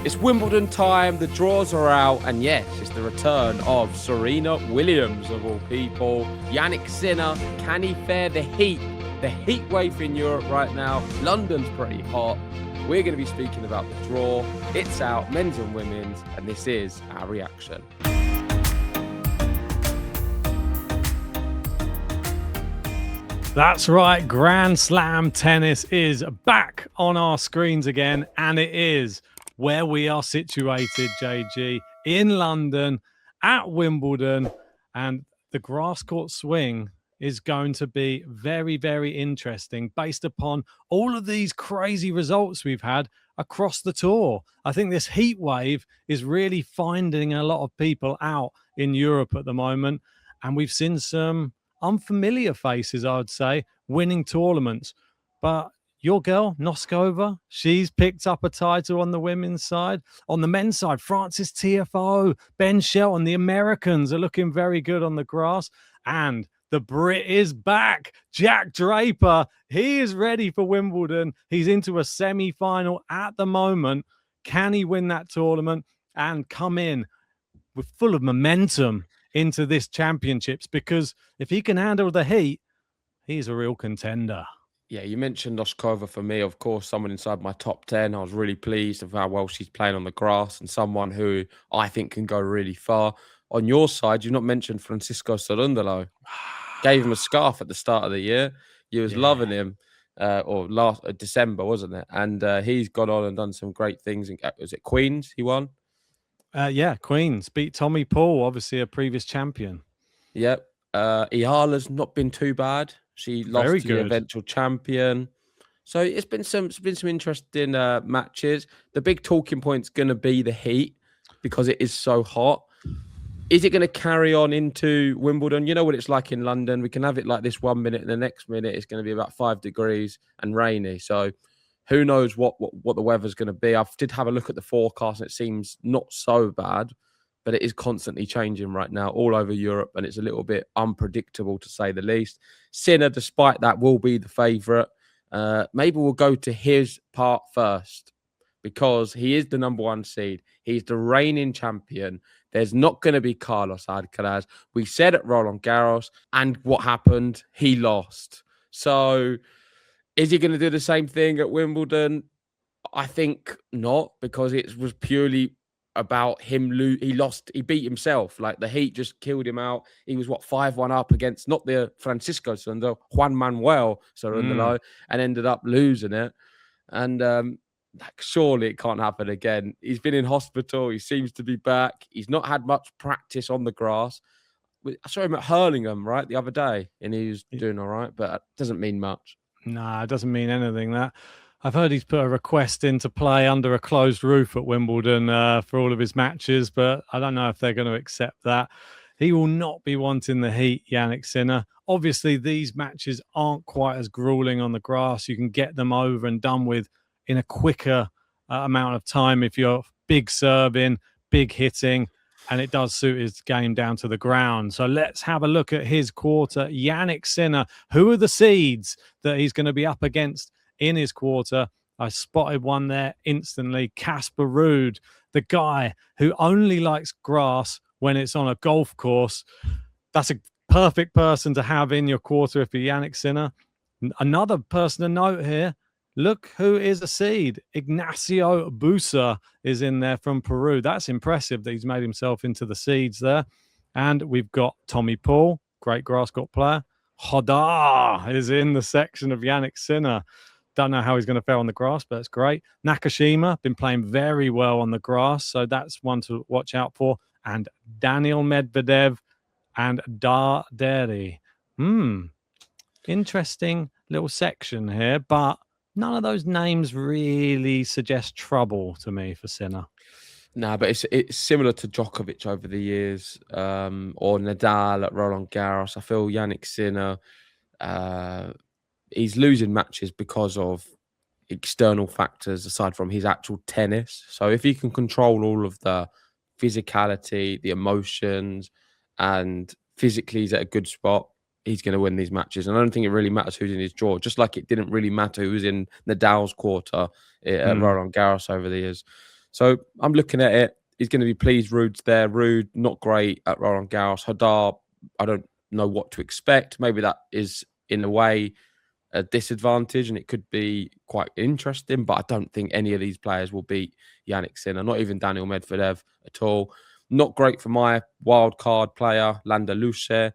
It's Wimbledon time, the draws are out, and yes, it's the return of Serena Williams, of all people. Jannik Sinner, can he fare the heat wave in Europe right now? London's pretty hot. We're going to be speaking about the draw. It's out, men's and women's, and this is our reaction. That's right, Grand Slam tennis is back on our screens again, and it is where we are situated, JG, in London at Wimbledon, and the grass court swing is going to be very, very interesting based upon all of these crazy results we've had across the tour. I think this heat wave is really finding a lot of people out in Europe at the moment, and we've seen some unfamiliar faces, I would say, winning tournaments. But your girl, Noskova, she's picked up a title on the women's side. On the men's side, Francis Tiafoe, Ben Shelton, the Americans are looking very good on the grass. And the Brit is back. Jack Draper, he is ready for Wimbledon. He's into a semi-final at the moment. Can he win that tournament and come in with full of momentum into this championships? Because if he can handle the heat, he's a real contender. Yeah, you mentioned Noskova for me, of course, someone inside my top 10. I was really pleased with how well she's playing on the grass and someone who I think can go really far. On your side, you've not mentioned Francisco Cerundolo. Gave him a scarf at the start of the year. You was loving him, or last December, wasn't it? And he's gone on and done some great things. Was it Queens he won? Yeah, Queens beat Tommy Paul, obviously a previous champion. Yep. Ihala's not been too bad. She lost to the eventual champion. So it's been some interesting matches. The big talking point's going to be the heat because it is so hot. Is it going to carry on into Wimbledon? You know what it's like in London. We can have it like this 1 minute, and the next minute it's going to be about 5 degrees and rainy. So who knows what the weather's going to be. I did have a look at the forecast, and it seems not so bad, but it is constantly changing right now all over Europe, and it's a little bit unpredictable to say the least. Sinner, despite that, will be the favourite. Maybe we'll go to his part first because he is the number one seed. He's the reigning champion. There's not going to be Carlos Alcaraz. We said at Roland Garros, and what happened? He lost. So is he going to do the same thing at Wimbledon? I think not, because it was purely about him. He beat himself. Like, the heat just killed him out. He was 5-1 up against not the Francisco Cerundolo, Juan Manuel Cerundolo, and ended up losing it. And surely it can't happen again. He's been in hospital. He seems to be back. He's not had much practice on the grass. I saw him at Hurlingham, right, the other day, and he was doing all right, but it doesn't mean much. Nah, it doesn't mean anything, that. I've heard he's put a request in to play under a closed roof at Wimbledon for all of his matches, but I don't know if they're going to accept that. He will not be wanting the heat, Jannik Sinner. Obviously, these matches aren't quite as grueling on the grass. You can get them over and done with in a quicker amount of time if you're big serving, big hitting, and it does suit his game down to the ground. So let's have a look at his quarter. Jannik Sinner, who are the seeds that he's going to be up against in his quarter? I spotted one there instantly. Casper Ruud, the guy who only likes grass when it's on a golf course. That's a perfect person to have in your quarter if you're Jannik Sinner. Another person to note here, look who is a seed. Ignacio Busa is in there from Peru. That's impressive that he's made himself into the seeds there. And we've got Tommy Paul, great grass court player. Hodar is in the section of Jannik Sinner. Don't know how he's going to fare on the grass, but it's great. Nakashima, been playing very well on the grass, so that's one to watch out for. And Daniel Medvedev and Darderi. Interesting little section here, but none of those names really suggest trouble to me for Sinner. No, but it's similar to Djokovic over the years, or Nadal at Roland Garros. I feel Jannik Sinner, he's losing matches because of external factors aside from his actual tennis. So if he can control all of the physicality, the emotions, and physically he's at a good spot, he's going to win these matches. And I don't think it really matters who's in his draw, just like it didn't really matter who was in Nadal's quarter at Roland Garros over the years. So I'm looking at it. He's going to be pleased. Ruud's there. Ruud, not great at Roland Garros. Hadar, I don't know what to expect. Maybe that is, in a way, a disadvantage, and it could be quite interesting. But I don't think any of these players will beat Jannik Sinner, not even Daniel Medvedev at all. Not great for my wild card player, Landa Luce.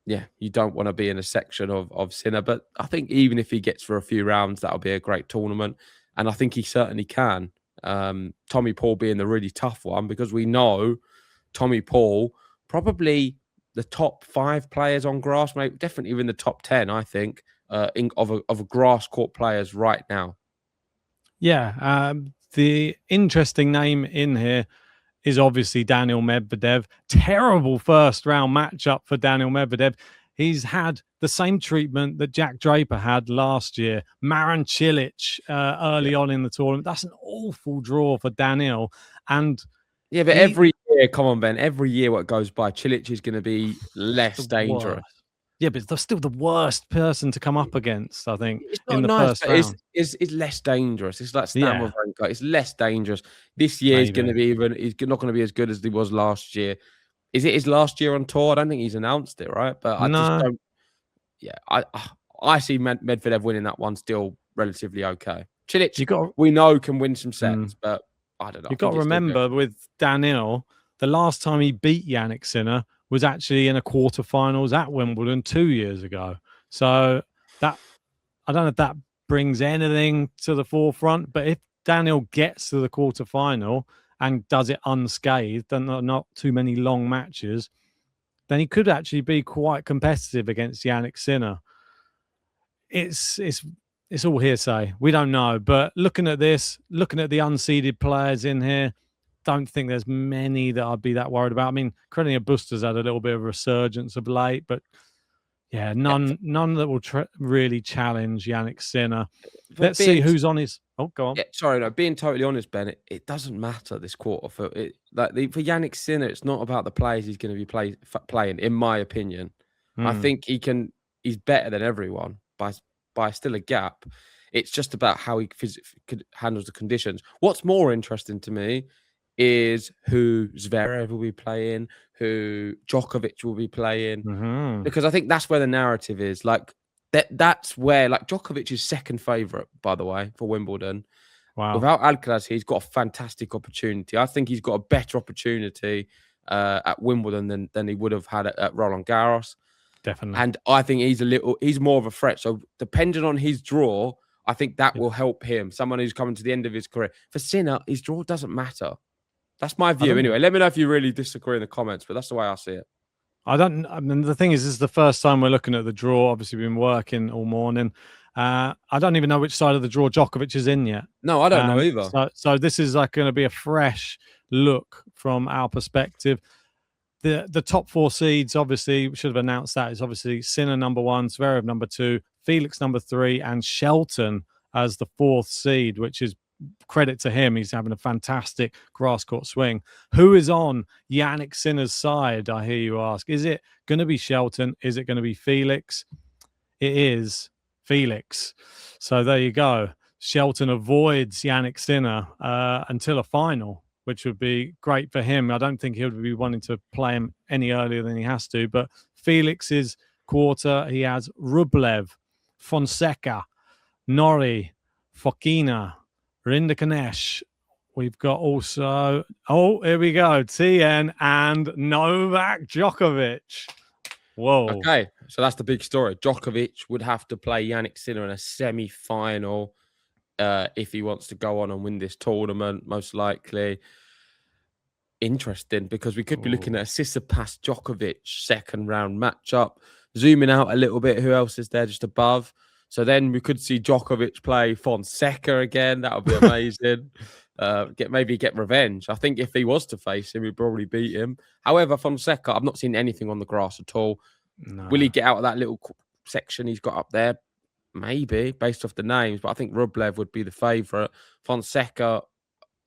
Yeah, you don't want to be in a section of Sinner, but I think even if he gets for a few rounds, that'll be a great tournament. And I think he certainly can. Tommy Paul being the really tough one, because we know Tommy Paul, probably the top 5 players on grass, maybe definitely even the top 10, I think, of a grass court players right now. Yeah, the interesting name in here is obviously Daniel Medvedev. Terrible first round matchup for Daniel Medvedev. He's had the same treatment that Jack Draper had last year. Marin Cilic early on in the tournament. That's an awful draw for Daniel. And yeah, but every year, come on, Ben, every year what goes by, Cilic is going to be less dangerous. Yeah, but they're still the worst person to come up against, I think, in the first round. It's less dangerous. It's like Stan Wawrinka. It's less dangerous. This year is going to be he's not going to be as good as he was last year. Is it his last year on tour? I don't think he's announced it, right? But I just don't. Yeah, I see Medvedev winning that one still relatively okay. Cilic, we know, can win some sets, but I don't know. You've got to remember with Daniel, the last time he beat Jannik Sinner was actually in a quarterfinals at Wimbledon 2 years ago. So that, I don't know if that brings anything to the forefront, but if Daniel gets to the quarterfinal and does it unscathed and not too many long matches, then he could actually be quite competitive against Jannik Sinner. It's all hearsay. We don't know. But looking at this, looking at the unseeded players in here, don't think there's many that I'd be that worried about. I mean, Carreño Busta's had a little bit of a resurgence of late, but yeah, none that will really challenge Jannik Sinner. Let's see who's on his. Oh, go on. Yeah, sorry, no. Being totally honest, Ben, it doesn't matter this quarter for it. For Jannik Sinner, it's not about the players he's going to be playing. In my opinion, I think he's better than everyone by still a gap. It's just about how he handles the conditions. What's more interesting to me is who Zverev will be playing, who Djokovic will be playing, because I think that's where the narrative is. Like that's where, like, Djokovic is second favourite, by the way, for Wimbledon. Wow. Without Alcaraz, he's got a fantastic opportunity. I think he's got a better opportunity at Wimbledon than he would have had at Roland Garros. Definitely. And I think he's more of a threat. So depending on his draw, I think that will help him. Someone who's coming to the end of his career. For Sinner, his draw doesn't matter. That's my view. Anyway, let me know if you really disagree in the comments, but that's the way I see it. I mean, the thing is, this is the first time we're looking at the draw. Obviously, we've been working all morning. I don't even know which side of the draw Djokovic is in yet. No, I don't know either. So this is like going to be a fresh look from our perspective. The top 4 seeds, obviously, we should have announced that. It's obviously Sinner number 1, Zverev number 2, Felix number 3, and Shelton as the 4th seed, which is credit to him. He's having a fantastic grass court swing. Who is on Jannik Sinner's side, I hear you ask? Is it going to be Shelton? Is it going to be Felix? It is Felix. So there you go. Shelton avoids Jannik Sinner until a final, which would be great for him. I don't think he would be wanting to play him any earlier than he has to. But Felix's quarter, he has Rublev, Fonseca, Norrie, Fokina, Rinderknecht. We've got also, here we go, TN and Novak Djokovic. Whoa. Okay, so that's the big story. Djokovic would have to play Jannik Sinner in a semi-final if he wants to go on and win this tournament, most likely. Interesting, because we could be looking at a Tsitsipas Djokovic second round matchup. Zooming out a little bit, who else is there just above? So then we could see Djokovic play Fonseca again. That would be amazing. Maybe get revenge. I think if he was to face him, he'd probably beat him. However, Fonseca, I've not seen anything on the grass at all. No. Will he get out of that little section he's got up there? Maybe, based off the names. But I think Rublev would be the favourite. Fonseca,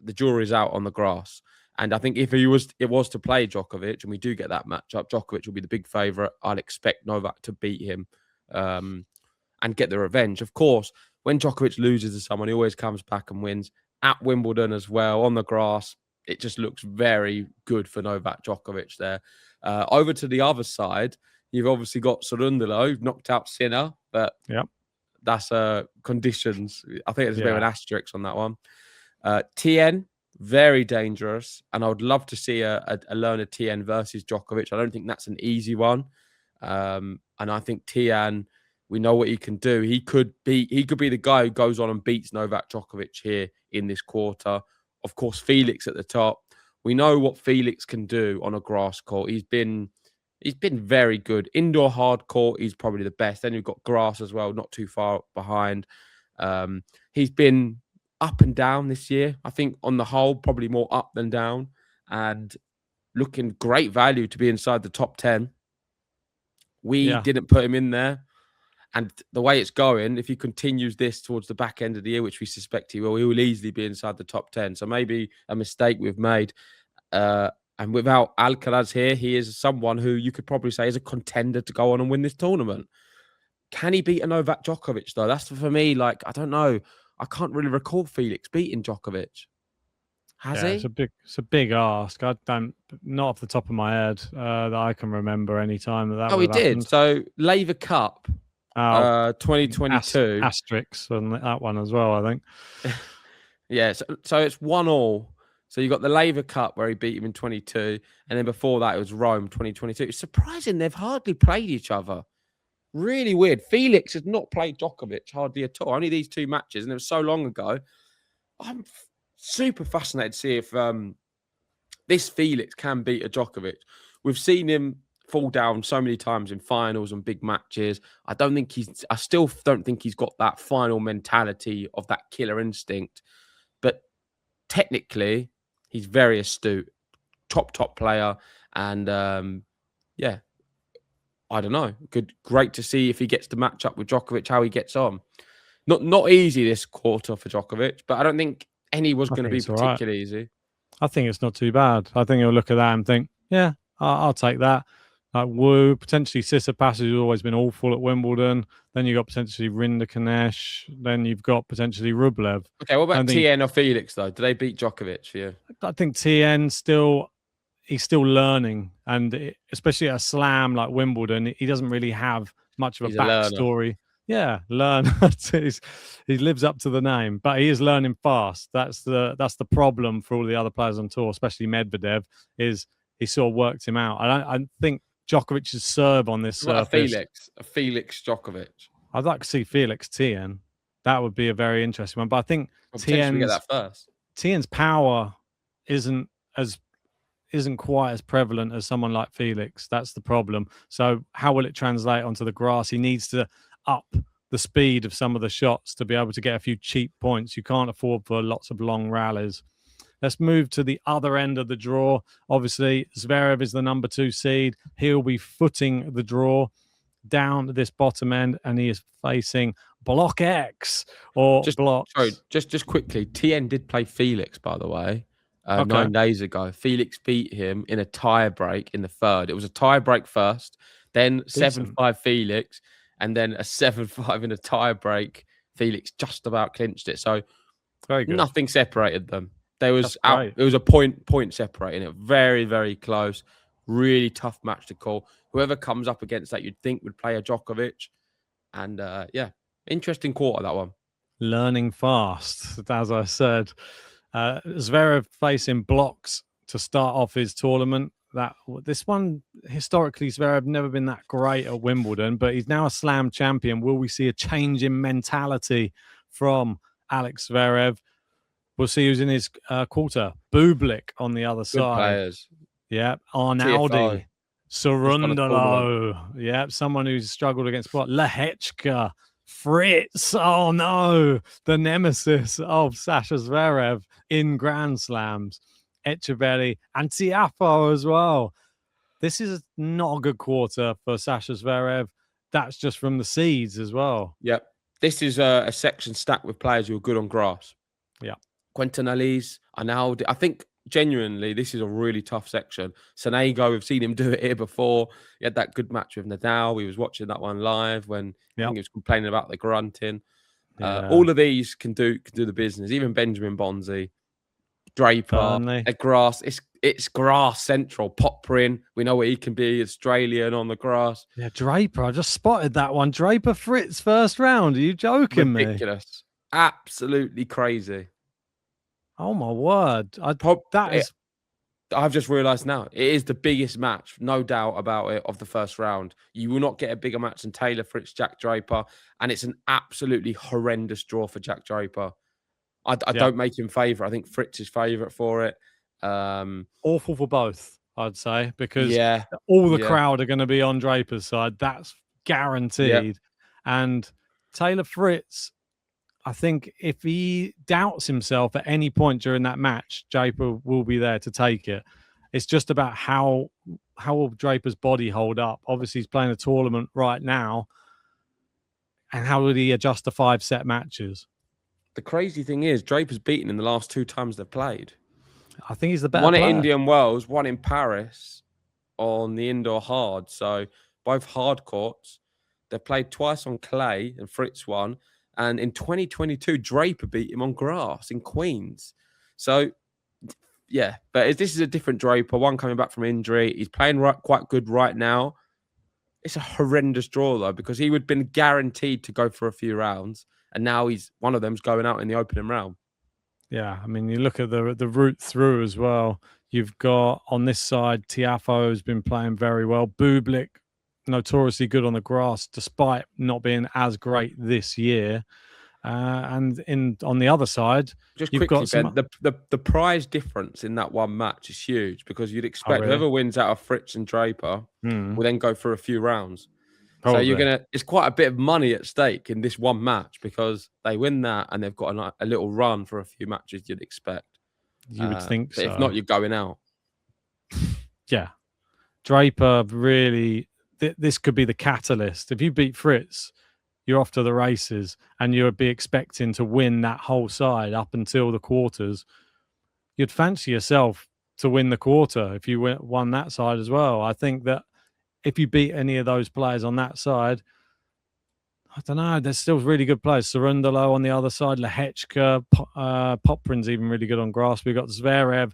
the jury's out on the grass. And I think if it was to play Djokovic, and we do get that matchup, Djokovic will be the big favourite. I'd expect Novak to beat him and get the revenge. Of course, when Djokovic loses to someone, he always comes back and wins. at Wimbledon as well on the grass. It just looks very good for Novak Djokovic there. Over to the other side, you've obviously got Cerundolo, knocked out Sinner, but that's conditions. I think there's a bit of an asterisk on that one. Tien, very dangerous, and I would love to see a Lerner Tien versus Djokovic. I don't think that's an easy one, and I think Tien, we know what he can do. He could be the guy who goes on and beats Novak Djokovic here in this quarter. Of course, Felix at the top. We know what Felix can do on a grass court. He's been very good. Indoor hard court, he's probably the best. Then you've got grass as well, not too far behind. He's been up and down this year. I think on the whole, probably more up than down, and looking great value to be inside the top 10. We didn't put him in there. And the way it's going, if he continues this towards the back end of the year, which we suspect he will easily be inside the top 10. So maybe a mistake we've made. And without Alcaraz here, he is someone who you could probably say is a contender to go on and win this tournament. Can he beat a Novak Djokovic, though? That's for me, like, I don't know. I can't really recall Felix beating Djokovic. Has he? It's a big ask. I don't, not off the top of my head that I can remember any time that he did. So Laver Cup, 2022. Asterisks on that one as well, I think. So it's 1-1. So you got the Laver Cup where he beat him in 22, and then before that it was Rome 2022. It's surprising they've hardly played each other. Really weird. Felix has not played Djokovic hardly at all. Only these two matches, and it was so long ago. I'm super fascinated to see if this Felix can beat a Djokovic. We've seen him fall down so many times in finals and big matches. I still don't think he's got that final mentality of that killer instinct. But technically, he's very astute, top player, and I don't know. Great to see if he gets to match up with Djokovic, how he gets on. Not easy this quarter for Djokovic, but I don't think any was going to be particularly easy. I think it's not too bad. I think he'll look at that and think, yeah, I'll take that. Like Wu, potentially Tsitsipas, who's always been awful at Wimbledon. Then you've got potentially Rinderknecht. Then you've got potentially Rublev. Okay, what about Tien or Felix, though? Do they beat Djokovic for you? I think Tien he's still learning. And especially at a slam like Wimbledon, he doesn't really have much of a backstory. Yeah, learn. He lives up to the name, but he is learning fast. That's the problem for all the other players on tour, especially Medvedev, is he sort of worked him out. I think Djokovic's serve on this surface. A Felix Djokovic. I'd like to see Felix Tien. That would be a very interesting one. But I think Tien's power isn't quite as prevalent as someone like Felix. That's the problem. So how will it translate onto the grass? He needs to up the speed of some of the shots to be able to get a few cheap points. You can't afford for lots of long rallies. Let's move to the other end of the draw. Obviously, Zverev is the number 2 seed. He'll be footing the draw down this bottom end, and he is facing Block X or Blocks. Sorry, just quickly. Tien did play Felix, by the way, 9 days ago. Felix beat him in a tie break in the third. It was a tie break first, then 7-5 Felix, and then a 7-5 in a tie break. Felix just about clinched it. So very good. Nothing separated them. There was it was a point separating it. Very, very close. Really tough match to call. Whoever comes up against that, you'd think would play a Djokovic. And interesting quarter, that one. Learning fast, as I said. Zverev facing Blocks to start off his tournament. This one, historically, Zverev never been that great at Wimbledon, but he's now a slam champion. Will we see a change in mentality from Alex Zverev? We'll see who's in his quarter. Bublik on the other side. Players. Yeah. Arnaldi. Cerundolo. Yeah. Someone who's struggled against what? Lehechka. Fritz. Oh, no. The nemesis of Sasha Zverev in Grand Slams. Echeverry and Tiafoe as well. This is not a good quarter for Sasha Zverev. That's just from the seeds as well. Yep. This is a section stacked with players who are good on grass. Yeah. Quintanillis, Arnaldi. I think genuinely this is a really tough section. Sonego, we've seen him do it here before. He had that good match with Nadal. We was watching that one live when I think he was complaining about the grunting. All of these can do the business. Even Benjamin Bonzi, Draper, at grass. It's grass central. Poprin, we know what he can be. Australian on the grass. Yeah, Draper. I just spotted that one. Draper Fritz first round. Are you joking me? Ridiculous. Absolutely crazy. Oh my word! I've just realised now it is the biggest match, no doubt about it, of the first round. You will not get a bigger match than Taylor Fritz, Jack Draper, and it's an absolutely horrendous draw for Jack Draper. I don't make him favourite. I think Fritz is favourite for it. Awful for both, I'd say, because all the crowd are going to be on Draper's side. That's guaranteed. And Taylor Fritz, I think if he doubts himself at any point during that match, Draper will be there to take it. It's just about how will Draper's body hold up. Obviously, he's playing a tournament right now. And how will he adjust to 5-set matches? The crazy thing is, Draper's beaten in the last 2 times they've played. I think he's the better player. One at Indian Wells, one in Paris on the indoor hard. So both hard courts. They've played twice on clay and Fritz won. And in 2022, Draper beat him on grass in Queens. So, yeah. But this is a different Draper. One coming back from injury. He's playing quite good right now. It's a horrendous draw, though, because he would have been guaranteed to go for a few rounds. And now one of them's going out in the opening round. Yeah, I mean, you look at the route through as well. You've got, on this side, Tiafoe has been playing very well. Bublik, notoriously good on the grass, despite not being as great this year. And on the other side, just you've quickly, got Ben, the prize difference in that one match is huge, because you'd expect whoever wins out of Fritz and Draper will then go for a few rounds. Probably. So it's quite a bit of money at stake in this one match, because they win that and they've got a little run for a few matches you'd expect. You would think so. If not, you're going out. Yeah. Draper really, this could be the catalyst. If you beat Fritz, you're off to the races and you'd be expecting to win that whole side up until the quarters. You'd fancy yourself to win the quarter if you won that side as well. I think that if you beat any of those players on that side, I don't know, there's still really good players. Surundalo on the other side, Lehechka, Poprin's even really good on grass. We've got Zverev.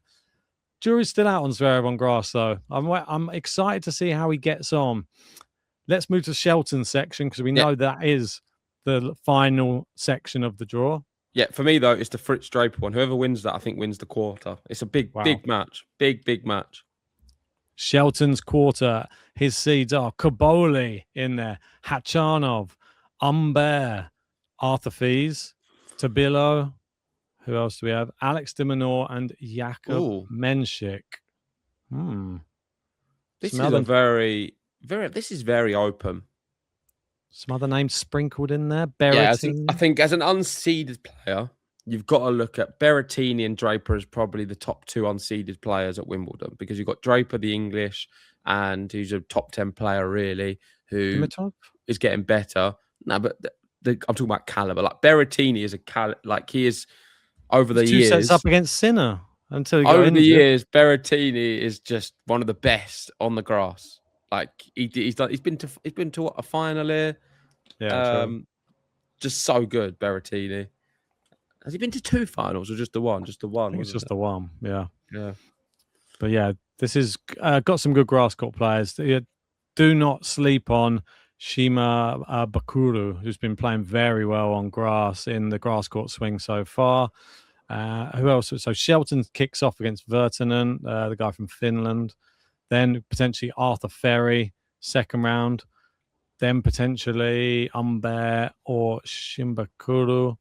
Jury's still out on Zverev on grass, though. I'm excited to see how he gets on. Let's move to Shelton's section, because we know that is the final section of the draw. Yeah, for me, though, it's the Fritz Draper one. Whoever wins that, I think, wins the quarter. It's a big match. Big match. Shelton's quarter. His seeds are Kaboli in there, Hachanov, Humbert, Arthur Fees, Tabilo. Who else do we have? Alex de Minaur and Jakub Menšik. This is very open. Some other names sprinkled in there. Berrettini. I think as an unseeded player, you've got to look at Berrettini and Draper as probably the top 2 unseeded players at Wimbledon, because you've got Draper, the English, and who's a top 10 player, really, who is getting better. No, but I'm talking about caliber. Like Berrettini is he is over the years. 2 sets up against Sinner until he got over injured. the years. Berrettini is just one of the best on the grass. Like he's been to a final here. Yeah, just so good, Berrettini. Has he been to 2 finals or just the one? Just the one. I think it's just the one. Yeah. Yeah. But yeah, this is got some good grass court players. Do not sleep on Shima Bakuru, who's been playing very well on grass in the grass court swing so far. Who else? So Shelton kicks off against Virtanen, the guy from Finland. Then potentially Arthur Ferry, second round. Then potentially Humbert or Shimbakuru.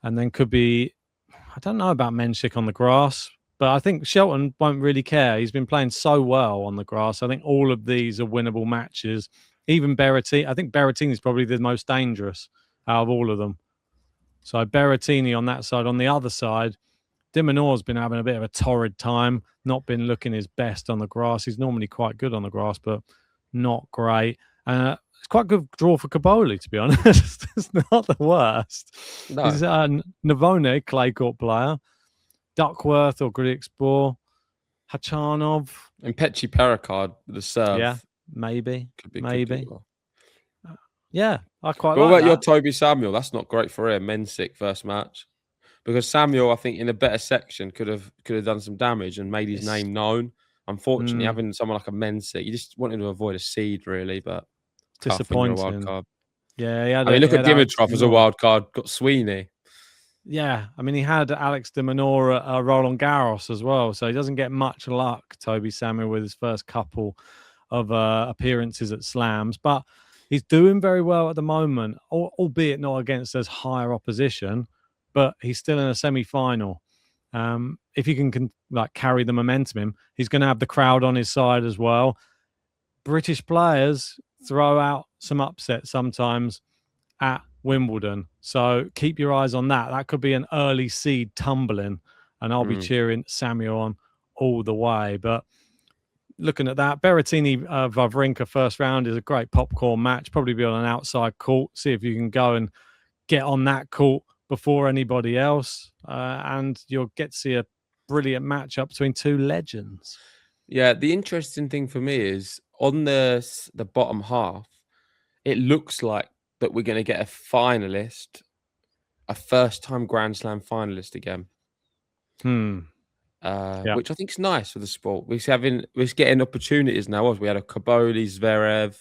And then could be, I don't know about Menšik on the grass, but I think Shelton won't really care. He's been playing so well on the grass. I think all of these are winnable matches. Even Berrettini, I think Berrettini is probably the most dangerous out of all of them. So Berrettini on that side. On the other side, de Minaur's been having a bit of a torrid time, not been looking his best on the grass. He's normally quite good on the grass, but not great. It's quite a good draw for Kaboli, to be honest. It's not the worst. No. He's Navone, clay court player. Duckworth or Grigspor. Hachanov. And Pechi Pericard, the serve. Yeah, maybe. Maybe. Yeah, I quite But like what about that. your Toby Samuel? That's not great for him. Mensick first match. Because Samuel, I think, in a better section could have done some damage and made his name known. Unfortunately, having someone like a Mensick, you just wanted to avoid a seed, really, but tough when you're a wild disappointing. card. Yeah, I mean, look at Dimitrov as a wild card, got Sweeney. Yeah, I mean, he had Alex de Minaur at Roland Garros as well, so he doesn't get much luck, Toby Samuel, with his first couple of appearances at slams, but he's doing very well at the moment, albeit not against as higher opposition, but he's still in a semi-final. If you can like carry the momentum, he's going to have the crowd on his side as well. British players throw out some upsets sometimes at Wimbledon, so keep your eyes on that. That could be an early seed tumbling, and I'll be cheering Samuel on all the way. But looking at that, Berrettini Wawrinka first round is a great popcorn match. Probably be on an outside court. See if you can go and get on that court before anybody else, and you'll get to see a brilliant matchup between two legends. Yeah, the interesting thing for me is on the bottom half, it looks like that we're going to get a finalist, a first-time Grand Slam finalist again. Which I think is nice for the sport. We're getting opportunities now. We had a Kaboli, Zverev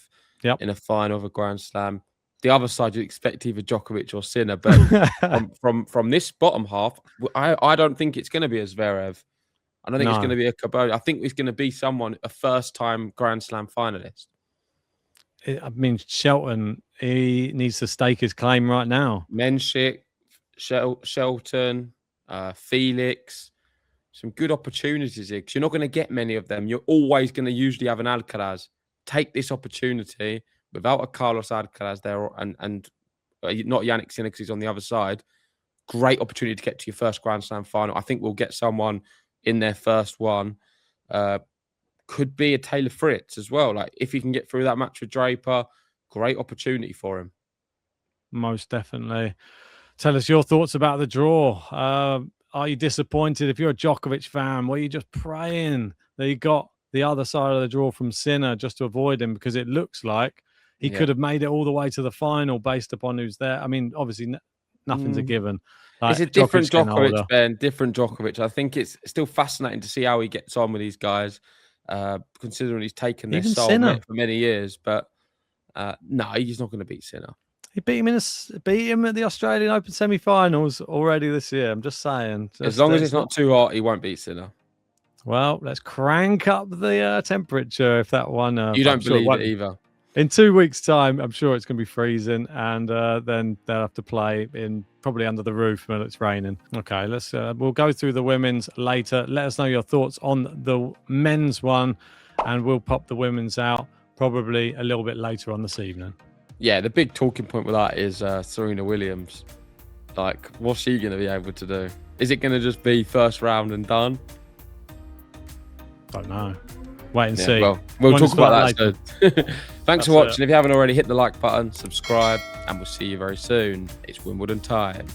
in a final of a Grand Slam. The other side, you expect either Djokovic or Sinner, but from this bottom half, I don't think it's going to be a Zverev. I don't think it's going to be a Kaboli. I think it's going to be a first-time Grand Slam finalist. I mean, Shelton, he needs to stake his claim right now. Mensick, Shelton, Felix. Some good opportunities here because you're not going to get many of them. You're always going to usually have an Alcaraz. Take this opportunity without a Carlos Alcaraz there and not Jannik Sinner because he's on the other side. Great opportunity to get to your first Grand Slam final. I think we'll get someone in their first one. Could be a Taylor Fritz as well. Like if he can get through that match with Draper, great opportunity for him. Most definitely. Tell us your thoughts about the draw. Are you disappointed? If you're a Djokovic fan, were you just praying that you got the other side of the draw from Sinner just to avoid him? Because it looks like he could have made it all the way to the final based upon who's there. I mean, obviously, nothing's a given. Like, it's a different Djokovic, Ben. Different Djokovic. I think it's still fascinating to see how he gets on with these guys, considering he's taken their soul for many years. But no, he's not going to beat Sinner. He beat him at the Australian Open semi-finals already this year. I'm just saying. As long as it's not too hot, he won't beat Sinner. Well, let's crank up the temperature if that one. You don't believe it either. In 2 weeks' time, I'm sure it's going to be freezing, and then they'll have to play in probably under the roof when it's raining. Okay, we'll go through the women's later. Let us know your thoughts on the men's one, and we'll pop the women's out probably a little bit later on this evening. Yeah, the big talking point with that is Serena Williams. Like, what's she going to be able to do? Is it going to just be first round and done? Don't know. Wait and see. Well, we'll talk about that soon. Thanks for watching. If you haven't already, hit the like button, subscribe, and we'll see you very soon. It's Wimbledon time.